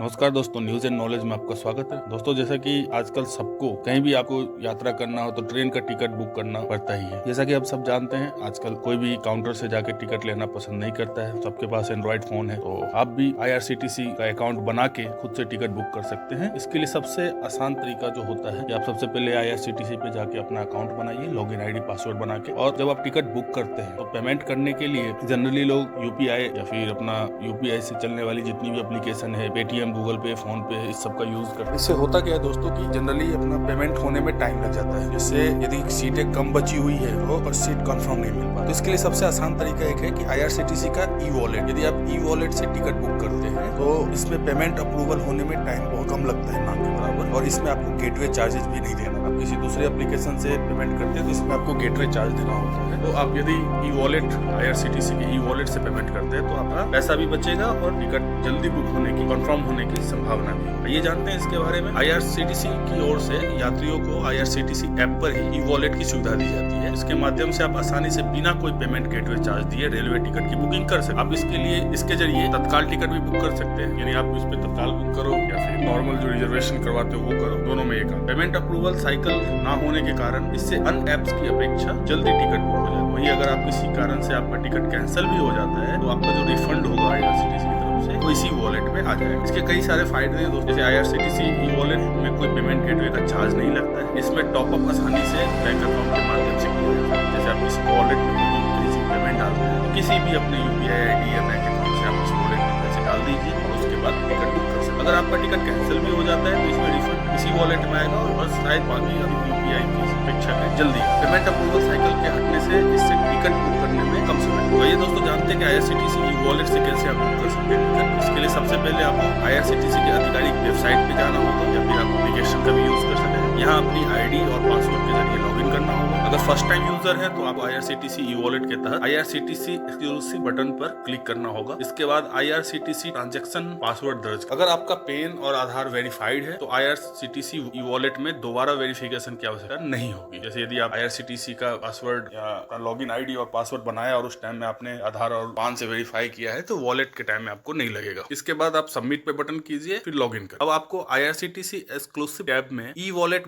नमस्कार दोस्तों, news and knowledge में आपका स्वागत है। दोस्तों, जैसा कि आजकल सबको कहीं भी आपको यात्रा करना हो तो ट्रेन का टिकट बुक करना पड़ता ही है। जैसा कि आप सब जानते हैं, आजकल कोई भी काउंटर से जाके टिकट लेना पसंद नहीं करता है। सबके पास एंड्रॉइड फोन है, तो आप भी IRCTC का अकाउंट बना के खुद से टिकट बुक कर सकते हैं। इसके लिए सबसे आसान तरीका जो होता है कि आप सबसे पहले IRCTC पे जाके अपना अकाउंट बनाइए, लॉगिन ID पासवर्ड बना के, और जब आप टिकट बुक करते हैं तो पेमेंट करने के लिए जनरली लोग UPI या फिर अपना UPI से चलने वाली जितनी भी एप्लीकेशन है, पेटीएम, गूगल पे, फोन पे, इस सब का यूज करते हैं। इससे होता क्या है दोस्तों कि जनरली अपना पेमेंट होने में टाइम लग जाता है, जिससे यदि सीटें कम बची हुई है और सीट कंफर्म नहीं मिल पाती, तो इसके लिए सबसे आसान तरीका एक है कि IRCTC का ई-वॉलेट। यदि आप ई-वॉलेट से टिकट बुक करते हैं तो इसमें पेमेंट अप्रूवल होने में टाइम बहुत कम लगता है, ना के बराबर, और इसमें आपको गेटवे चार्जेस भी नहीं देना। आप किसी दूसरे एप्लीकेशन से पेमेंट करते हैं तो इसमें आपको गेटवे चार्ज देना होता है। तो आप यदि ई-वॉलेट IRCTC के ई-वॉलेट से पेमेंट करते हैं तो आपका पैसा भी बचेगा और टिकट जल्दी बुक होने की, कंफर्म होने की संभावना भी है। ये जानते हैं इसके बारे में। IRCTC की ओर से यात्रियों को IRCTC ऐप पर ही ई-वॉलेट की सुविधा दी जाती है। इसके माध्यम से आप आसानी से बिना कोई पेमेंट गेटवे चार्ज दिए रेलवे टिकट की बुकिंग कर सकते हैं। आप इसके जरिए तत्काल टिकट भी बुक कर सकते हैं, यानी आप इस पे तत्काल बुक करो या फिर नॉर्मल जो रिजर्वेशन करवाते हो वो करो, दोनों में एक। पेमेंट अप्रूवल साइकिल ना होने के कारण इससे अन्य ऐप्स की अपेक्षा जल्दी टिकट बुक हो जाता है। वहीं अगर आप किसी कारण से आपका टिकट कैंसिल भी हो जाता है तो आपका जो रिफंड होगा IRCTC की तरफ से वो इसी वॉलेट में आ जाएगा। इसके कई सारे फायदे हैं दोस्तों। जैसे IRCTC ई-वॉलेट में कोई पेमेंट गेटवे का चार्ज नहीं लगता है। इसमें टॉपअप आसानी से बैंक अकाउंट के माध्यम से किया जाता है। जैसे आप किसी वॉलेट में किसी पेमेंट डालते हैं तो किसी भी अपने UPI ID या बैंक अकाउंट से आप उस वॉलेट में पैसे डाल दीजिए और उसके बाद टिकट बुक कर सकते हैं। अगर आपका टिकट कैंसिल भी हो जाता है तो इसमें रिफंड इसी वॉलेट में आएगा और बस शायद बाकी UPI की अपेक्षा में जल्दी पेमेंट अप्रूवल साइकिल के हटने से इससे टिकट बुक करने में कम समय। तो ये दोस्तों जानते हैं कि IRCTC ई-वॉलेट से कैसे आप बुक कर सकते हैं टिकट। इसके लिए सबसे पहले आपको IRCTC के आधिकारिक वेबसाइट पे जाना होगा या फिर आप एप्लीकेशन का भी यूज कर सकते हैं। यहाँ अपनी ID और पासवर्ड के जरिए लॉगिन करना होगा। अगर फर्स्ट टाइम यूजर है तो आप IRCTC ई-वॉलेट के तहत IRCTC एक्सक्लूसिव बटन पर क्लिक करना होगा। इसके बाद IRCTC ट्रांजैक्शन पासवर्ड दर्ज। अगर आपका पेन और आधार वेरीफाइड है तो IRCTC ई-वॉलेट में दोबारा वेरिफिकेशन की आवश्यकता नहीं होगी। जैसे यदि आप IRCTC का पासवर्ड या लॉगिन ID और पासवर्ड बनाया और उस टाइम में आपने आधार और पान से वेरीफाई किया है तो वॉलेट के टाइम में आपको नहीं लगेगा। इसके बाद आप सबमिट पे बटन कीजिए, फिर लॉगिन करें। अब आपको IRCTC एक्सक्लूसिव टैब में ई-वॉलेट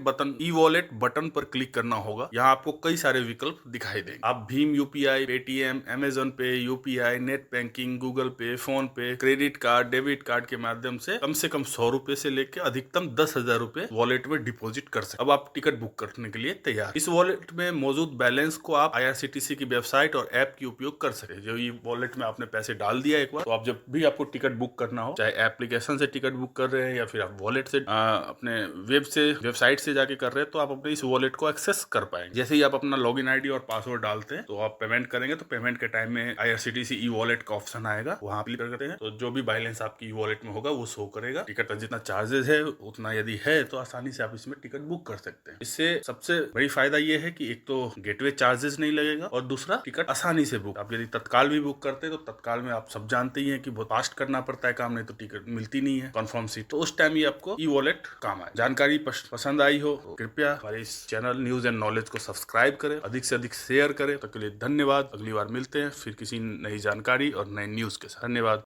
बटन पर क्लिक करना होगा। यहाँ आपको कई सारे विकल्प दिखाई देंगे। आप भीम UPI, पेटीएम, अमेजन पे, UPI, नेट बैंकिंग, गूगल पे, फोन पे, क्रेडिट कार्ड, डेबिट कार्ड के माध्यम से कम 100 रुपए से लेकर अधिकतम 10,000 रुपए वॉलेट में डिपॉजिट कर सकते। अब आप टिकट बुक करने के लिए तैयार। इस वॉलेट में मौजूद बैलेंस को आप IRCTC की वेबसाइट और ऐप की उपयोग कर सकते हैं। जो ये वॉलेट में आपने पैसे डाल दिया एक बार, तो आप जब भी आपको टिकट बुक करना हो, चाहे एप्लीकेशन से टिकट बुक कर रहे हैं या फिर आप वॉलेट से अपने वेबसाइट से जाके कर रहे हैं, तो आप अपने इस वॉलेट को एक्सेस कर पाएंगे। जैसे ही आप अपना लॉगिन ID और पासवर्ड डालते हैं तो आप पेमेंट करेंगे तो पेमेंट के टाइम में IRCTC ई-वॉलेट का ऑप्शन आएगा, वहां क्लिक करते हैं तो जो भी बैलेंस आपकी ई-वॉलेट में होगा वो शो करेगा। टिकट का जितना चार्जेस है उतना यदि है तो आसानी से आप इसमें टिकट बुक कर सकते हैं। इससे सबसे बड़ी फायदा ये है कि एक तो गेटवे चार्जेस नहीं लगेगा और दूसरा टिकट आसानी से बुक। आप यदि तत्काल भी बुक करते हैं तो तत्काल में आप सब जानते ही हैं कि बहुत फास्ट करना पड़ता है काम, नहीं तो टिकट मिलती नहीं है कंफर्म सीट, तो उस टाइम ये आपको ई-वॉलेट काम आए। जानकारी पसंद आई हो तो कृपया हमारे इस चैनल न्यूज एंड नॉलेज को सब्सक्राइब करें, अधिक से अधिक शेयर करें। तो के लिए धन्यवाद। अगली बार मिलते हैं फिर किसी नई जानकारी और नए न्यूज के साथ। धन्यवाद।